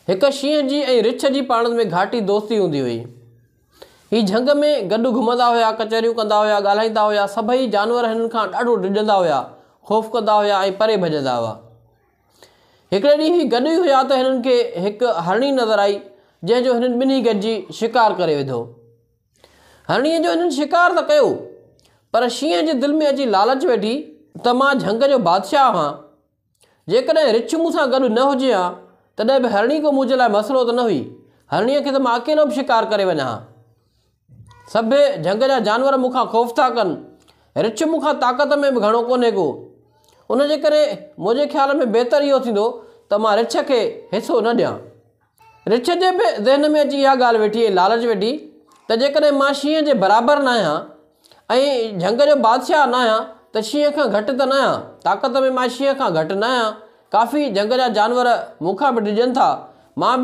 एक शींहं जी ऐं रिछ जी पाण में घाटी दोस्ती हूंदी हुई। ही झंग में गॾु घुमंदा हुआ, कचहरियूं कंदा हुआ, ॻाल्हाईंदा हुआ। सभई जानवर हिननि खां ॾाढो डिॼंदा हुआ, ख़ौफ़ कंदा हुआ ऐं परे भॼंदा हुआ। हिकिड़े ॾींहुं ही गॾु ई हुआ त हिननि खे हिकु हरणी नज़र आई, जंहिंजो हिननि ॿिन्ही गॾिजी शिकार करे विधो। हरणीअ जो हिननि शिकार त कयो, पर शींहं जे दिलि में अची लालच वेठी त मां झंग जो बादशाह आहियां, जेकॾहिं रिछ मूंसां गॾु न हुजे हा तॾहिं बि हरणी को मुंहिंजे लाइ मसइलो त न हुई। हरणीअ खे त मां अकेलो बि शिकार करे वञा हा। सभु झंग जा जानवर मूंखां ख़ौफ़ था कनि, रिछ मूंखां ताक़त में बि घणो कोन्हे को। उन जे करे मुंहिंजे ख़्याल में बहितर इहो थींदो त मां रिछ खे हिसो न ॾियां। रिछ जे बि ज़हन में अची इहा ॻाल्हि वेठी, लालच वेठी त जेकॾहिं मां शींहं जे बराबरि न आहियां ऐं झंग जो बादशाह न आहियां त शींहं खां घटि त न आहियां, ताक़त में मां शींहं खां घटि न आहियां। काफ़ी झंग जा जानवर मूंखां बि डिॼनि था, मां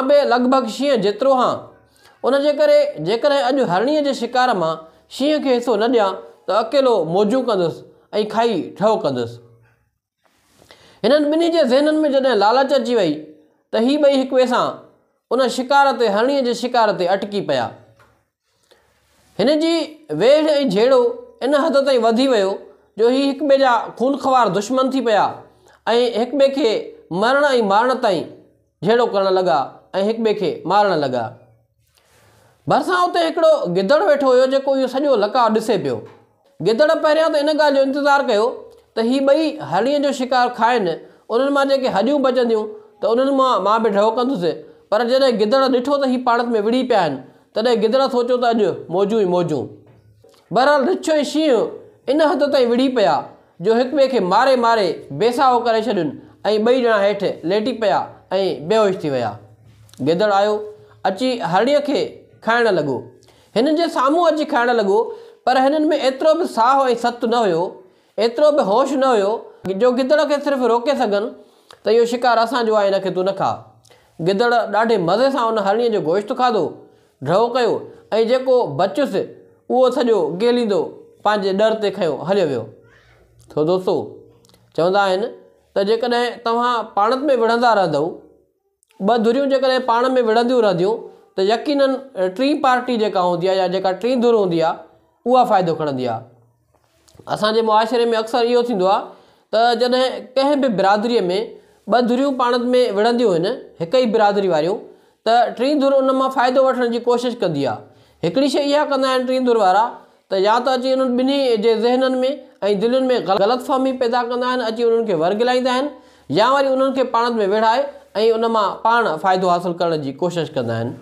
बि लॻभॻि शींहं जेतिरो हां। उन जे करे जेकॾहिं अॼु हरणीअ जे शिकार मां शींहं खे हिसो न ॾियां त अकेलो मौजूं कंदुसि ऐं खाई ठहो कंदुसि। हिननि ॿिन्ही जे ज़हननि में जॾहिं लालच अची वई त ही ॿई हिक ॿिए सां उन शिकार ते, हरणीअ जे शिकार ते अटकी पिया। हिन जी वेढ़ ऐं झेड़ो इन हद ताईं वधी वियो जो ही हिक ॿिए जा खूनख़वार दुश्मन थी पिया ऐं हिक ॿिए खे मरण ऐं मारण ताईं झेड़ो करणु लॻा ऐं हिक ॿिए खे मारणु लॻा। भरिसां उते हिकिड़ो गिदड़ वेठो हुयो जेको इहो सॼो लका ॾिसे पियो। गिदड़ पहिरियां त इन ॻाल्हि जो इंतज़ारु कयो त ही ॿई हरणीअ जो शिकार खाइनि, उन्हनि मां जेके हॾियूं बचंदियूं त उन्हनि मां बि ढहो कंदुसि। पर जॾहिं गिदड़ ॾिठो त ही पाण में विड़ी पिया आहिनि, तॾहिं गिदड़ सोचियो त अॼु मौजूं ई मौजूं। बहरहाल रिछ ऐं शींहं इन हद ताईं विड़ी पिया जो हिक ॿिए खे मारे मारे बेसाहो करे छॾियुनि ऐं ॿई ॼणा हेठि लेटी पिया ऐं बेहोश थी विया। गिदड़ आयो, अची हरणीअ खे खाइणु लॻो। हिननि जे साम्हूं अची खाइणु लॻो, पर हिननि में एतिरो बि साहु ऐं सत न हुयो, एतिरो बि होश न हुयो जो गिदड़ खे सिर्फ़ु रोके सघनि त इहो शिकार असांजो आहे, हिन खे तूं न खा। गिदड़ ॾाढे मज़े सां उन हरणीअ जो गोश्त खाधो, ढहो कयो ऐं जेको बचियुसि उहो सॼो गेलींदो पंहिंजे डर ते खयो हलियो वियो। तो दोस्तो, चवंदा आहिनि त जेकॾहिं तव्हां पाण में विढ़ंदा रहंदव, ॿ धुरियूं जेकॾहिं पाण में विढ़ंदियूं रहंदियूं त यकीनन टीं पार्टी जेका हूंदी आहे या जेका टीं धुर हूंदी आहे उहा फ़ाइदो खणंदी आहे। असांजे मुआशिरे में अक्सर इहो थींदो आहे त जॾहिं कंहिं बि बिरादरीअ में ॿ धुरियूं पाण में विढ़ंदियूं आहिनि, हिक ई बिरादरी वारियूं, त टीं धुर उन मां फ़ाइदो वठण जी कोशिशि कंदी आहे। हिकिड़ी शइ इहा कंदा आहिनि टीं धुर वारा त या त अची उन्हनि ॿिन्ही जे ज़हननि में ऐं दिलनि में ग़लतफ़हमी पैदा कंदा आहिनि, अची उन्हनि खे वरगिलाईंदा आहिनि, या वरी उन्हनि खे पाण में विढ़ाए ऐं उन मां पाण फ़ाइदो हासिलु करण जी कोशिशि कंदा आहिनि।